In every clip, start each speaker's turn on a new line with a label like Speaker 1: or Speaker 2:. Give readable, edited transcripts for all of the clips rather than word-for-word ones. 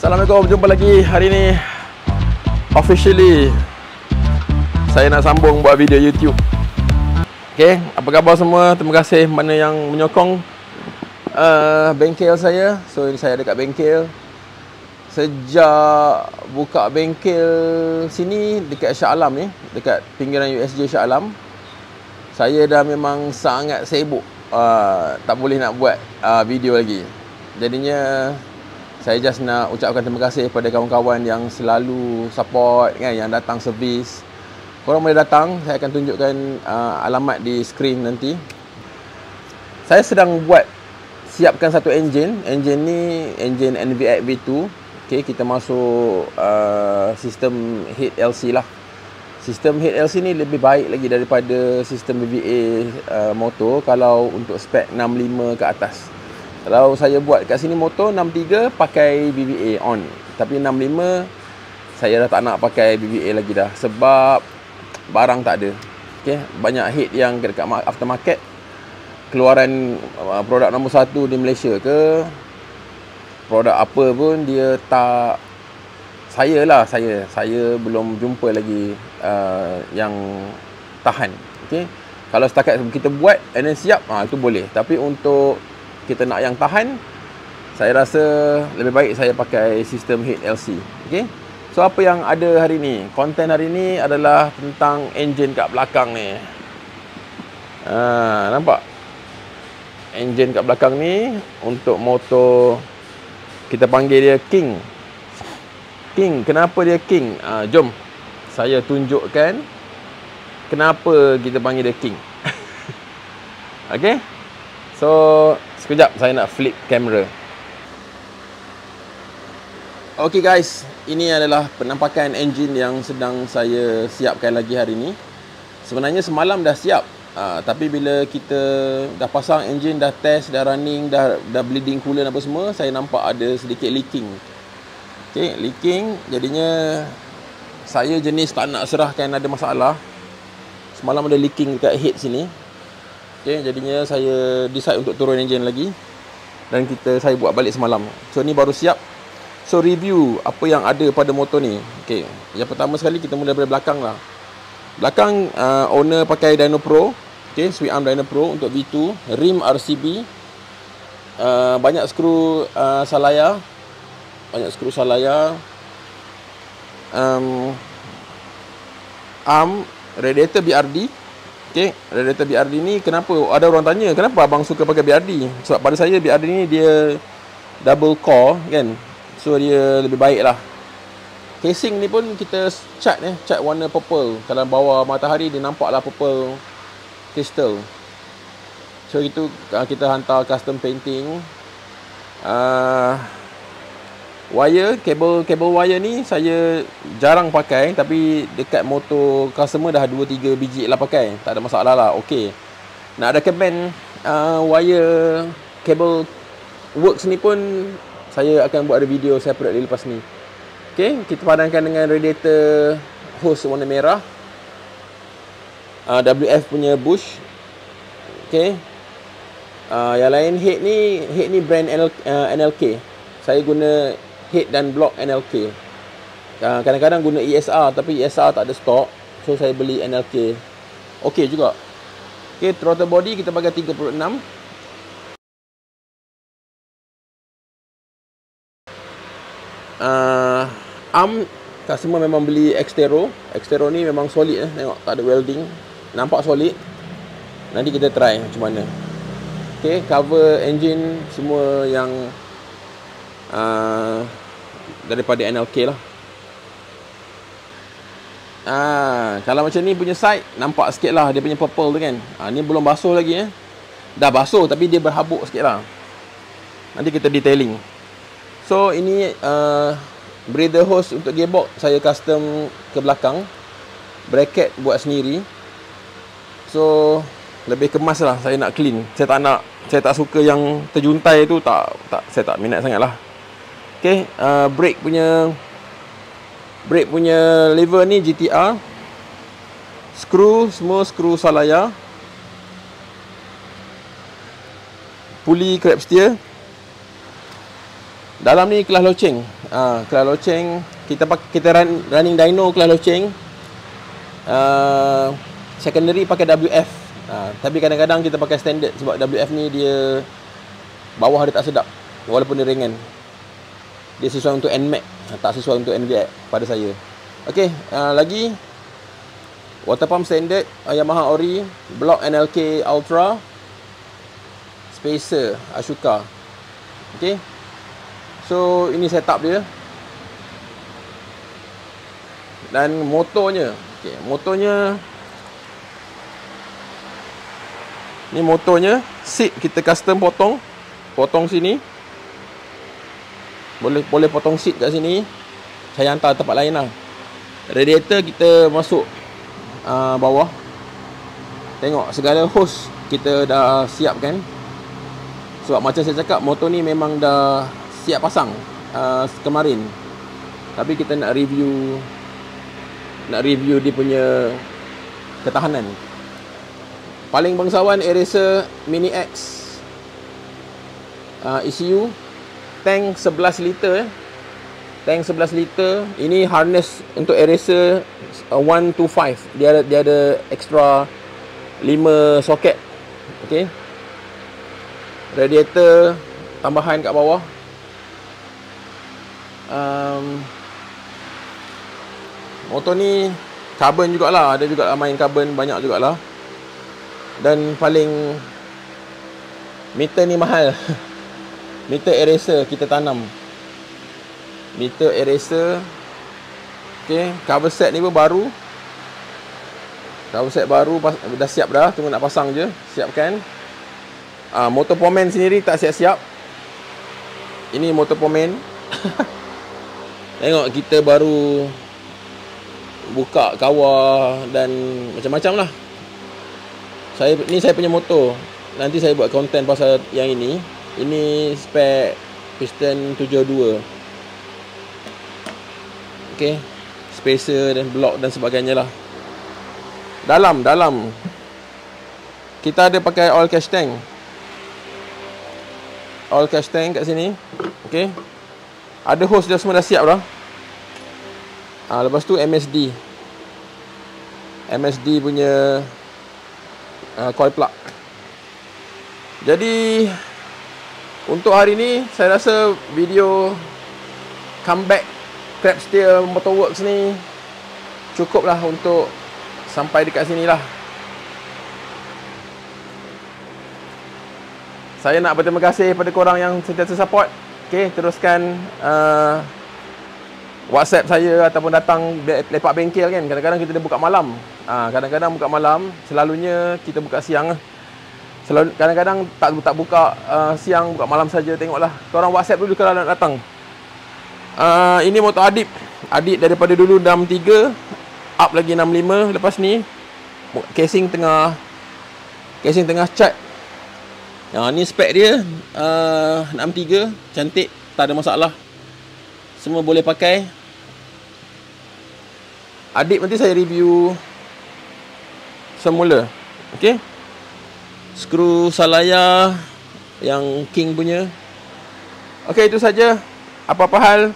Speaker 1: Assalamualaikum, jumpa lagi hari ni. Officially saya nak sambung buat video YouTube. Okay, apa khabar semua? Terima kasih mana yang menyokong bengkel saya. So ini saya dekat bengkel. Sejak buka bengkel sini dekat Shah Alam ni, dekat pinggiran USJ Shah Alam, saya dah memang sangat sibuk. Tak boleh nak buat video lagi. Jadinya saya just nak ucapkan terima kasih kepada kawan-kawan yang selalu support kan, yang datang servis. Korang boleh datang, saya akan tunjukkan alamat di skrin nanti. Saya sedang siapkan satu enjin. Enjin ni enjin NVX V2. Okay, kita masuk sistem heat LC lah. Sistem heat LC ni lebih baik lagi daripada sistem BBA motor kalau untuk spek 65 ke atas. Kalau saya buat kat sini motor 63 pakai BBA on. Tapi 65 saya dah tak nak pakai BBA lagi dah. Sebab barang tak ada. Okay, banyak hit yang dekat aftermarket. Keluaran produk nombor 1 di Malaysia ke, produk apa pun dia tak. Saya belum jumpa lagi yang tahan. Okay, kalau setakat kita buat and then siap, itu boleh. Tapi untuk kita nak yang tahan, saya rasa lebih baik saya pakai sistem heat LC. Okay, so apa yang ada hari ni? Konten hari ni adalah tentang enjin kat belakang ni. Nampak? Enjin kat belakang ni untuk motor, kita panggil dia King. King, kenapa dia King? Jom saya tunjukkan kenapa kita panggil dia King. Okay, so sekejap saya nak flip kamera. Okay guys, ini adalah penampakan enjin yang sedang saya siapkan lagi hari ni. Sebenarnya semalam dah siap, tapi bila kita dah pasang enjin, dah test, dah running, dah bleeding coolant apa semua, saya nampak ada sedikit leaking. Okay, leaking, jadinya saya jenis tak nak serahkan ada masalah. Semalam ada leaking dekat head sini. Okay, jadinya saya decide untuk turun enjin lagi. Dan saya buat balik semalam. So ni baru siap. So review apa yang ada pada motor ni. Okay, yang pertama sekali kita mula dari belakang lah. Belakang owner pakai Dyno Pro. Okay, Sweet Arm Dyno Pro untuk V2. Rim RCB. Banyak skru Salaya. Arm radiator BRD. Okay, radiator BRD ni kenapa? Ada orang tanya kenapa abang suka pakai BRD. Sebab pada saya BRD ni dia double core kan. So dia lebih baik lah. Casing ni pun kita cat warna purple. Kalau bawah matahari dia nampak lah purple crystal. So itu kita hantar custom painting. Wire, kabel wire ni saya jarang pakai, tapi dekat motor customer dah 2-3 biji lah pakai. Tak ada masalah lah, okey. Nak recommend wire kabel works ni pun saya akan buat ada video separate lepas ni. Okey, kita padankan dengan radiator hose warna merah. WF punya bush. Okey. Yang lain head ni brand NLK. Saya guna head dan block NLK. Kadang-kadang guna ESR, tapi ESR tak ada stok, so saya beli NLK. Okey juga. Okey, throttle body kita pakai 36. Arm customer memang beli Xtero. Xtero ni memang solid tengok tak ada welding. Nampak solid. Nanti kita try macam mana. Okey, cover engine semua yang daripada NLK lah. Kalau macam ni punya side, nampak sikit lah dia punya purple tu kan. Ni belum basuh lagi Dah basuh tapi dia berhabuk sikit lah. Nanti kita detailing. So ini breather hose untuk gearbox saya custom ke belakang. Bracket buat sendiri. So lebih kemas lah, saya nak clean. Saya tak suka yang terjuntai tu, saya tak minat sangat lah. Okay, brake punya lever ni GTR. Semua skru Salaya. Pulley crab steer. Dalam ni kelas loceng. kelas loceng. Kita running dyno kelas loceng. Secondary pakai WF. Tapi kadang-kadang kita pakai standard sebab WF ni dia bawah dia tak sedap walaupun dia ringan. Dia sesuai untuk NMAX, tak sesuai untuk NVX pada saya. Okey, lagi water pump standard Yamaha Ori, block NLK Ultra, spacer Ashoka. Okey. So ini setup dia. Dan motornya. Okey, motornya ni motornya, seat kita custom potong sini. Boleh potong seat kat sini. Saya hantar tempat lain lah. Radiator kita masuk bawah. Tengok segala hose kita dah siapkan. Sebab macam saya cakap, motor ni memang dah siap pasang kemarin. Tapi kita nak review dia punya ketahanan. Paling bangsawan Eraser Mini X ECU. Tank 11 liter. Tank 11 liter. Ini harness untuk Eraser 125. Dia ada extra 5 soket. Okey. Radiator tambahan kat bawah. Motor ni carbon jugalah. Ada juga main carbon banyak jugalah. Dan paling meter ni mahal. Meter eraser kita tanam. Meter eraser. Okey, cover set ni pun baru. Cover set baru dah siap dah, tunggu nak pasang je. Siapkan. Motor pomen sendiri tak siap-siap. Ini motor pomen. Tengok kita baru buka kawar dan macam-macam lah. Saya punya motor. Nanti saya buat konten pasal yang ini. Ini spek piston 72. Okey. Spacer dan block dan sebagainya lah. Dalam kita ada pakai oil catch tank. Oil catch tank kat sini. Okey. Ada hose dia semua dah siap dah. Lepas tu MSD. MSD punya coil plug. Jadi untuk hari ni saya rasa video comeback Crab Steel Motorworks ni cukup lah untuk sampai dekat sini lah. Saya nak berterima kasih kepada korang yang sentiasa support. Okay, teruskan WhatsApp saya ataupun datang lepak bengkel kan. Kadang-kadang kita dah buka malam. Kadang-kadang buka malam. Selalunya kita buka siang. Kadang-kadang tak buka siang, buka malam saja. Tengoklah. Korang WhatsApp dulu kalau nak datang. Ini motor Adib. Adib daripada dulu 63 up lagi 65. Lepas ni casing tengah cat. Ni spek dia 63. Cantik, tak ada masalah. Semua boleh pakai. Adib nanti saya review semula. Okey. Skru Salaya yang King punya. Okey, itu saja. Apa-apa hal,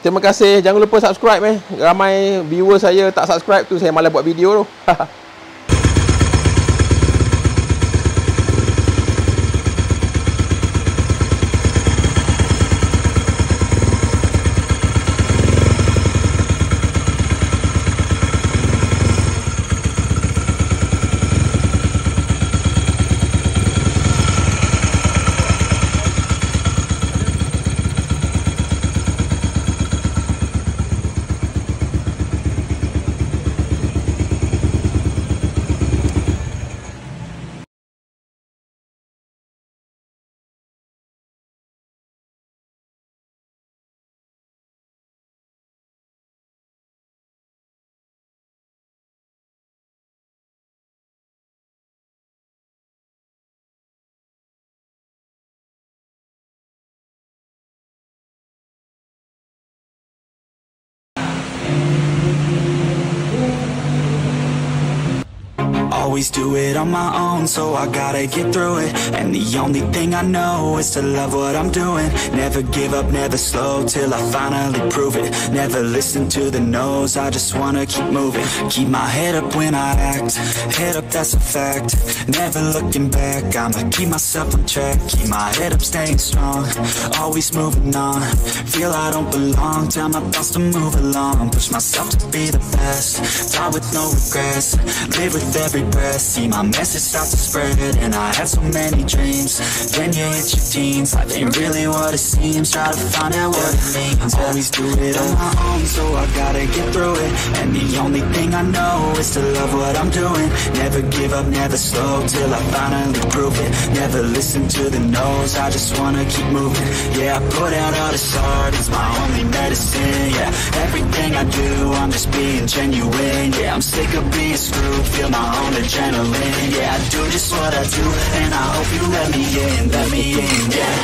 Speaker 1: terima kasih. Jangan lupa subscribe. Ramai viewer saya tak subscribe tu, saya malas buat video tu.
Speaker 2: always do it on my own, so I gotta get through it. And the only thing I know is to love what I'm doing. Never give up, never slow, till I finally prove it. Never listen to the no's, I just wanna keep moving. Keep my head up when I act, head up, that's a fact. Never looking back, I'ma keep myself on track. Keep my head up, staying strong, always moving on. Feel I don't belong, tell my thoughts to move along. Push myself to be the best, die with no regrets. Live with every breath, see my message start to spread. And I had so many dreams, then you hit your teens. Life ain't really what it seems, try to find out what it means. Always do it on my own, so I gotta get through it. And the only thing I know is to love what I'm doing. Never give up, never slow, till I finally prove it. Never listen to the no's, I just wanna keep moving. Yeah, I put out all this art, it's my only medicine. Yeah, everything I do, I'm just being genuine. Yeah, I'm sick of being screwed, feel my own adrenaline. Yeah, I do just what I do, and I hope you let me in, yeah.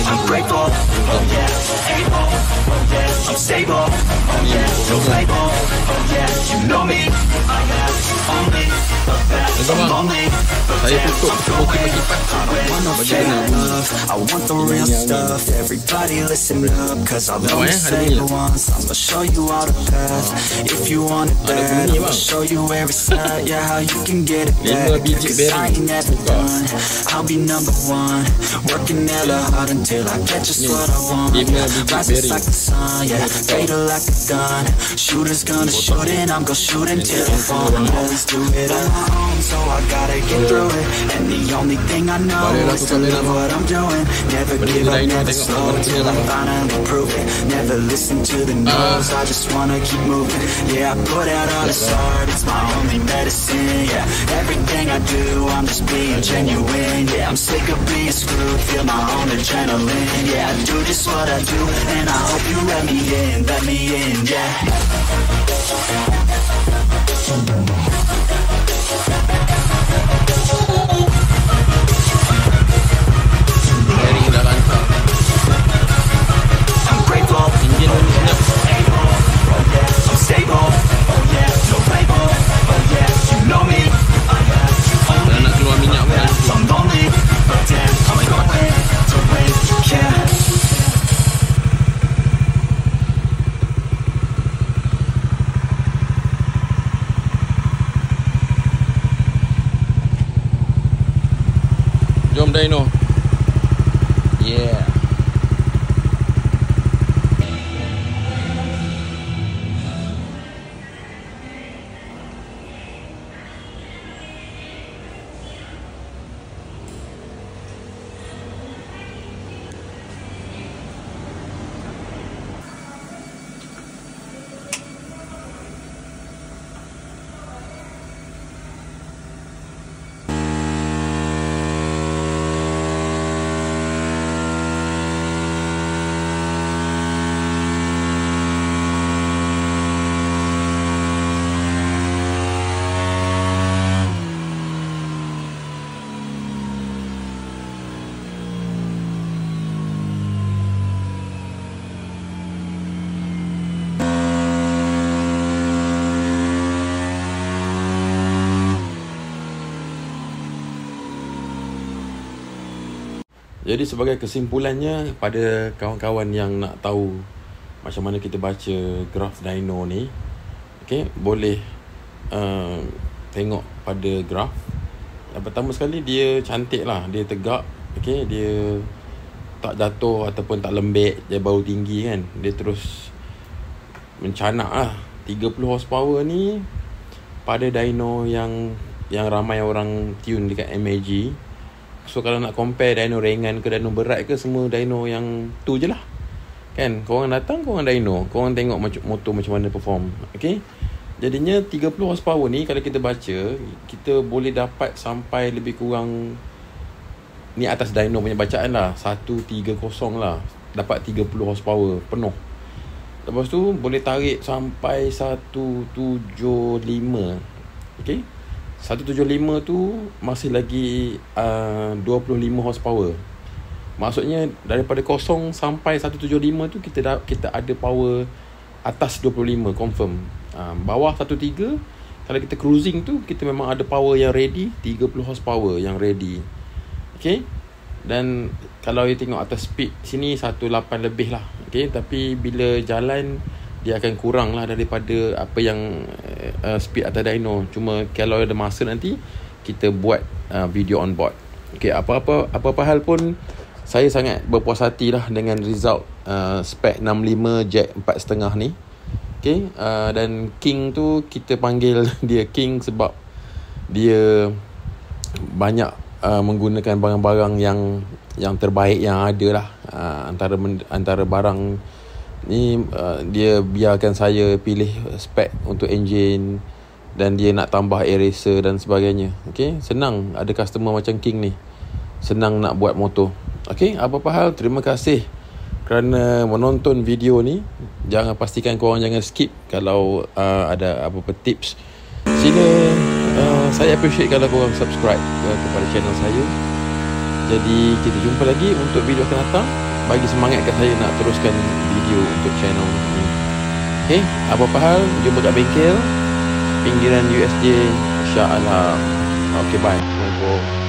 Speaker 2: I'm grateful, oh yeah, able, oh yeah, I'm stable, oh yeah, no label, oh yeah, you know me, I have only the best, I'm only the best, I'm going, I don't want no fake love, I want the real stuff. Everybody listen up, cause I'll only say it once. I'ma show you all the path, if you want it bad, I'ma show you where it's at, yeah, how you can get it back. Cause I ain't never done, I'll be number one, working hella hard until I get just what I want. Rises like the sun, yeah, fatal like a gun. Shooters gonna shoot and I'm gonna shoot until I fall. Always do it on my own, so I gotta get through it. And the only thing I know is to love what I'm doing. Never give up, never slow, till I finally prove it. Never listen to the no's, I just wanna keep moving. Yeah, I put out all this art, it's my only medicine. Yeah, everything I do, I'm just being genuine. Yeah, I'm sick of being screwed, feel my own adrenaline. Yeah, I do just what I do, and I hope you let me in, yeah. I'm grateful, oh yeah, able, oh yeah, I'm stable, oh yeah, no label, oh yeah, you know me, I have only the best, I'm lonely, but damn, I'm going to win, yeah.
Speaker 1: Jom Dino. Yeah. Jadi sebagai kesimpulannya, pada kawan-kawan yang nak tahu macam mana kita baca graf dyno ni, okay, boleh tengok pada graf. Yang pertama sekali, dia cantik lah, dia tegak, okay, dia tak jatuh ataupun tak lembek, dia bau tinggi kan, dia terus mencanak lah. 30 horsepower ni pada dyno yang ramai orang tune dekat MAG. So kalau nak compare dyno ringan ke dyno berat ke, semua dyno yang tu je lah kan. Korang datang, korang dyno, korang tengok motor macam mana perform. Okay, jadinya 30 horsepower ni kalau kita baca, kita boleh dapat sampai lebih kurang, ni atas dyno punya bacaan lah, 130 lah, dapat 30 horsepower penuh. Lepas tu boleh tarik sampai 175. Okay,
Speaker 3: 175 tu masih lagi 25 horsepower. Maksudnya daripada kosong sampai 175 tu kita ada power atas 25 confirm. Bawah 13 kalau kita cruising tu kita memang ada power yang ready, 30 horsepower yang ready. Okay. Dan kalau you tengok atas speed sini 18 lebih lah. Okay. Tapi bila jalan dia akan kurang lah daripada apa yang speed atas dyno. Cuma kalau ada masa nanti kita buat video on board. Okay. Apa-apa hal pun saya sangat berpuas hati lah dengan result spec 65 jack 4.5 ni. Okay. Dan King tu kita panggil dia King sebab dia banyak menggunakan barang-barang yang terbaik yang ada lah. Antara barang ni dia biarkan saya pilih spek untuk enjin dan dia nak tambah eraser dan sebagainya. Okay, senang ada customer macam King ni, senang nak buat motor. Okay, apa-apa hal, terima kasih kerana menonton video ni. Jangan pastikan korang jangan skip. Kalau ada apa-apa tips, sila saya appreciate kalau korang subscribe kepada channel saya. Jadi kita jumpa lagi untuk video akan datang. Bagi semangat kat saya nak teruskan video untuk channel ni. Okay, apa-apa hal, jumpa kat bengkel pinggiran USJ Shah Alam. Okay, bye. Assalamualaikum.